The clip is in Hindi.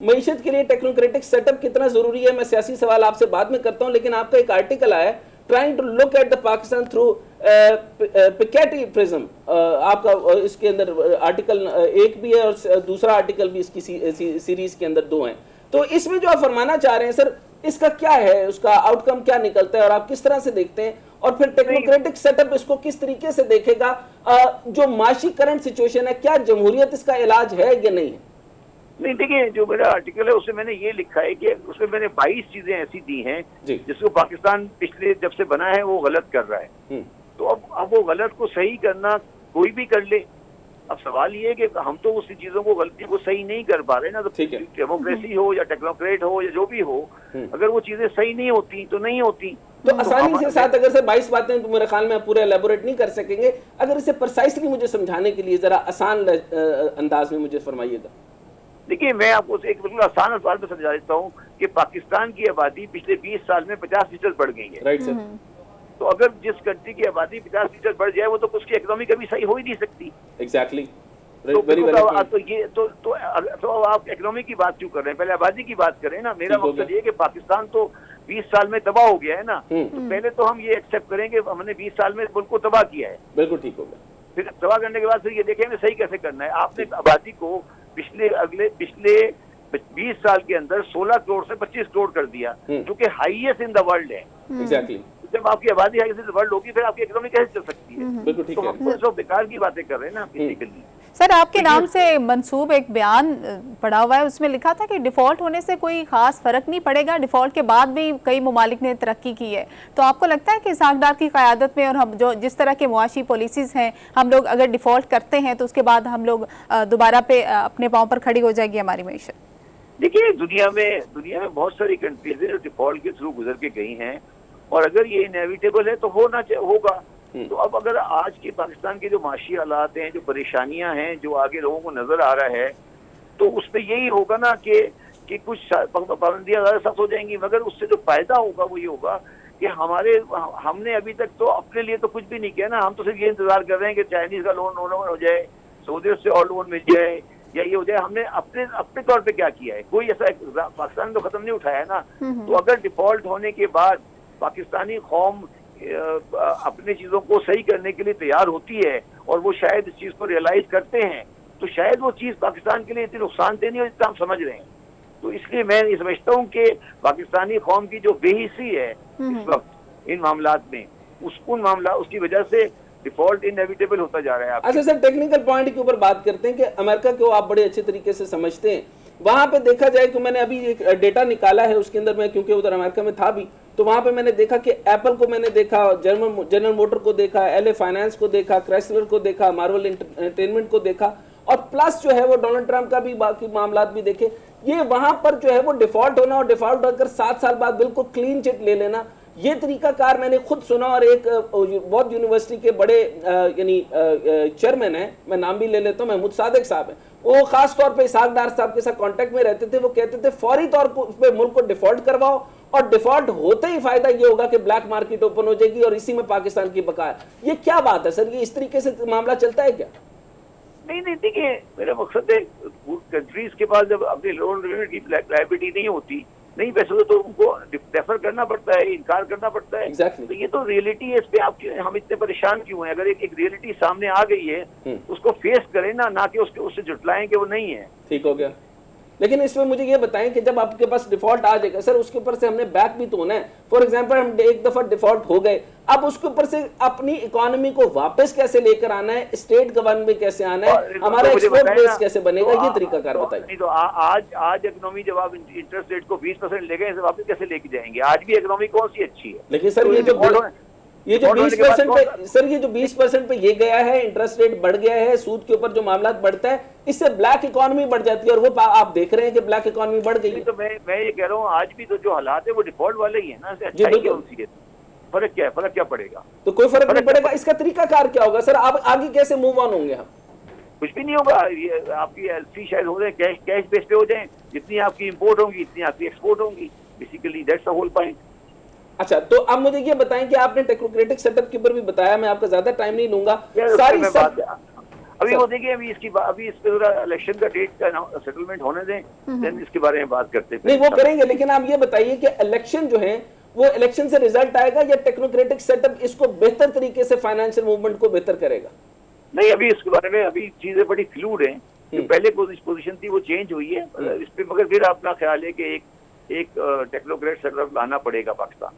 मईशत के लिए टेक्नोक्रेटिक सेटअप कितना जरूरी है, मैं सियासी सवाल आपसे बाद में करता हूं, लेकिन आपका एक आर्टिकल आया trying to look at the Pakistan through Piketty prism. आपका इसके अंदर आर्टिकल एक भी है और दूसरा आर्टिकल भी इसकी सीरीज के अंदर दो हैं। तो इसमें जो आप फरमाना चाह रहे हैं सर, इसका क्या है, उसका आउटकम क्या निकलता है और आप किस तरह से देखते हैं, और फिर टेक्नोक्रेटिक सेटअप इसको किस तरीके से देखेगा? जो माशी करंट सिचुएशन है, क्या जमहूरियत इसका इलाज है या नहीं है? नहीं, देखिए, जो मेरा आर्टिकल है उसमें मैंने ये लिखा है कि उसमें मैंने 22 चीजें ऐसी दी हैं जिसको पाकिस्तान पिछले जब से बना है वो गलत कर रहा है। तो अब वो गलत को सही करना कोई भी कर ले। अब सवाल ये है कि हम तो उसी चीजों को, गलती को सही नहीं कर पा रहे ना। तो डेमोक्रेसी हो या टेक्नोक्रेट हो या जो भी हो, अगर वो चीजें सही नहीं होती तो नहीं होती। तो आसानी से साथ अगर सर 22 बातें तो मेरे ख्याल में पूरे एलेबोरेट नहीं कर सकेंगे, अगर इसे प्रिसाइसली मुझे समझाने के लिए जरा आसान अंदाज में मुझे फरमाइएगा। देखिए, मैं आपको एक बिल्कुल आसान अंदाज में समझा देता हूँ कि पाकिस्तान की आबादी पिछले 20 साल में 50% बढ़ गई है। Right sir. तो अगर जिस कंट्री की आबादी 50% बढ़ जाए वो तो उसकी इकोनॉमी कभी सही हो ही नहीं सकती। एग्जैक्टली। तो आप इकोनॉमी की बात क्यों कर रहे हैं? पहले आबादी की बात करें ना। मेरा मकसद ये कि पाकिस्तान तो 20 साल में तबाह हो गया है ना। तो पहले तो हम ये एक्सेप्ट करेंगे हमने 20 साल में मुल्क को तबाह किया है। बिल्कुल ठीक हो गया। फिर तबाह करने के बाद फिर ये देखेंगे सही कैसे करना है। आपने आबादी को पिछले 20 साल के अंदर 16 करोड़ से 25 करोड़ कर दिया, जो कि हाईएस्ट इन द वर्ल्ड है। एग्जैक्टली। जब आपकी आबादी हाईएस्ट इन द वर्ल्ड होगी, फिर आपकी इकोनॉमी कैसे चल सकती है? बिल्कुल ठीक तो है। हम तो बेकार की बातें कर रहे हैं ना बेसिकली। सर, आपके नाम से मंसूब एक बयान पड़ा हुआ है, उसमें लिखा था कि डिफॉल्ट होने से कोई खास फर्क नहीं पड़ेगा, डिफॉल्ट के बाद भी कई ममालिक ने तरक्की की है। तो आपको लगता है कि इसहाक डार की क़यादत में और हम जो जिस तरह के मुआशी पॉलिसीज़ हैं, हम लोग अगर डिफॉल्ट करते हैं तो उसके बाद हम लोग दोबारा पे अपने पाँव पर खड़ी हो जाएगी हमारी मईशत? देखिए, दुनिया में बहुत सारी कंट्रीज हैं जो डिफॉल्ट के थ्रू गुजर के गई हैं, और अगर ये इनएविटेबल है तो होगा। तो अब अगर आज के पाकिस्तान के जो माशी हालात हैं, जो परेशानियां हैं, जो आगे लोगों को नजर आ रहा है, तो उस पर यही होगा ना कि कुछ पाबंदियां ज़्यादा सख्त हो जाएंगी, मगर उससे जो फायदा होगा वो ये होगा कि हमने अभी तक तो अपने लिए तो कुछ भी नहीं किया ना। हम तो सिर्फ ये इंतजार कर रहे हैं कि चाइनीज का लोन हो जाए, सऊदी से और लोन मिल जाए या ये हो जाए। हमने अपने तौर पे क्या किया है? कोई ऐसा पाकिस्तान तो खत्म नहीं उठाया ना। तो अगर डिफॉल्ट होने के बाद पाकिस्तानी कौम अपनी चीजों को सही करने के लिए तैयार होती है और वो शायद इस चीज को रियलाइज करते हैं, तो शायद वो चीज पाकिस्तान के लिए इतनी नुकसानदेह नहीं हो जितना हम समझ रहे हैं। तो इसलिए मैं ये समझता हूँ कि पाकिस्तानी कौम की जो बेहिसी है इस वक्त इन मामलात में, उसकी वजह से डिफॉल्ट इनएविटेबल होता जा रहा है। अच्छा सर, टेक्निकल पॉइंट के ऊपर बात करते हैं कि अमेरिका को आप बड़े अच्छे तरीके से समझते हैं। वहां पे देखा जाए कि मैंने अभी एक डेटा निकाला है, उसके अंदर मैं क्योंकि उधर अमेरिका में था भी, तो वहां पे मैंने देखा कि एप्पल को मैंने देखा, जनरल मोटर को देखा, एलए फाइनेंस को देखा, क्राइसलर को देखा, मार्वल एंटरटेनमेंट को देखा, और प्लस जो है वो डोनाल्ड ट्रंप का भी बाकी मामलात भी देखे। ये वहां पर जो है वो डिफॉल्ट होना और डिफॉल्ट होकर 7 साल बाद बिल्कुल क्लीन चिट ले लेना, ये तरीकाकार मैंने खुद सुना। और एक बहुत यूनिवर्सिटी के बड़े यानी चेयरमैन है, मैं नाम भी ले लेता हूँ, महमूद सादिक साहब है, वो खास तौर पे इसहाक डार साहब के साथ कांटेक्ट में रहते थे। वो कहते थे फौरी तौर पे मुल्क को डिफॉल्ट करवाओ, और डिफॉल्ट होते ही फायदा ये होगा कि ब्लैक मार्केट ओपन हो जाएगी और इसी में पाकिस्तान की बका है। ये क्या बात है सर, ये इस तरीके से मामला चलता है क्या? नहीं, देखिए, मेरा मकसद है कंट्रीज के पास जब अपनी लोन की लायबिलिटी नहीं होती, नहीं पैसे तो उनको डेफर करना पड़ता है, इनकार करना पड़ता है। Exactly. तो ये तो रियलिटी है, इस पे हम इतने परेशान क्यों हैं? अगर एक रियलिटी सामने आ गई है उसको फेस करें ना कि उससे जुटलाएं कि वो नहीं है। ठीक हो गया। लेकिन इसमें मुझे ये बताएं कि जब आपके पास डिफॉल्ट आ जाएगा सर, उसके ऊपर से हमने बैक भी तो होना है। फॉर एग्जांपल, हम एक दफा डिफॉल्ट हो गए, अब उसके ऊपर से अपनी इकोनॉमी को वापस कैसे लेकर आना है, स्टेट गवर्नमेंट कैसे आना है, हमारा एक्सपोर्ट बेस कैसे बनेगा, ये तरीका कार बताइए। तो आज इकोनॉमी जब आप इंटरेस्ट रेट को 20% ले गए, वापस कैसे लेके जाएंगे? आज भी इकोनॉमी कौन सी अच्छी है? लेकिन सर ये जो 20% पे सर, ये जो 20% पे ये गया है, इंटरेस्ट रेट बढ़ गया है, सूद के ऊपर जो मामला बढ़ता है, इससे ब्लैक इकोनॉमी बढ़ जाती है, और वो आप देख रहे हैं कि ब्लैक इकोनॉमी बढ़ गई है। तो मैं ये कह रहा हूँ, आज भी तो जो हालात है वो डिफॉल्ट वाले ही है ना। अच्छाई कौन सी है? फर्क क्या है? फर्क क्या पड़ेगा? तो कोई फर्क नहीं पड़ेगा। इसका तरीका कार क्या होगा सर? आप आगे कैसे मूव ऑन होंगे? हम कुछ भी नहीं होगा। ये आपकी एलसी शायद हो रहे कैश बेस पे हो जाए, जितनी आपकी इंपोर्ट होंगी इतनी आपकी एक्सपोर्ट होंगी। Basically that's the whole point. अच्छा, तो अब मुझे ये बताएं कि आपने टेक्नोक्रेटिक सेटअप के ऊपर भी बताया, मैं आपका ज्यादा टाइम नहीं लूंगा। सारी अभी वो देखिए, अभी इस पे इलेक्शन का डेट का सेटलमेंट होने दें, देन इसके बारे में बात करते हैं। नहीं वो करेंगे, लेकिन आप ये बताइए कि इलेक्शन जो है वो इलेक्शन से रिजल्ट आएगा या टेक्नोक्रेटिक सेटअप इसको बेहतर तरीके से फाइनेंशियल मूवमेंट को बेहतर करेगा? नहीं, अभी इसके बारे में अभी चीजें बड़ी फ्लूड हैं। जो पहले पोजीशन थी वो चेंज हुई है इस पे, मगर फिर अपना ख्याल है कि एक टेक्नोक्रेट सेटअप लाना पड़ेगा पाकिस्तान।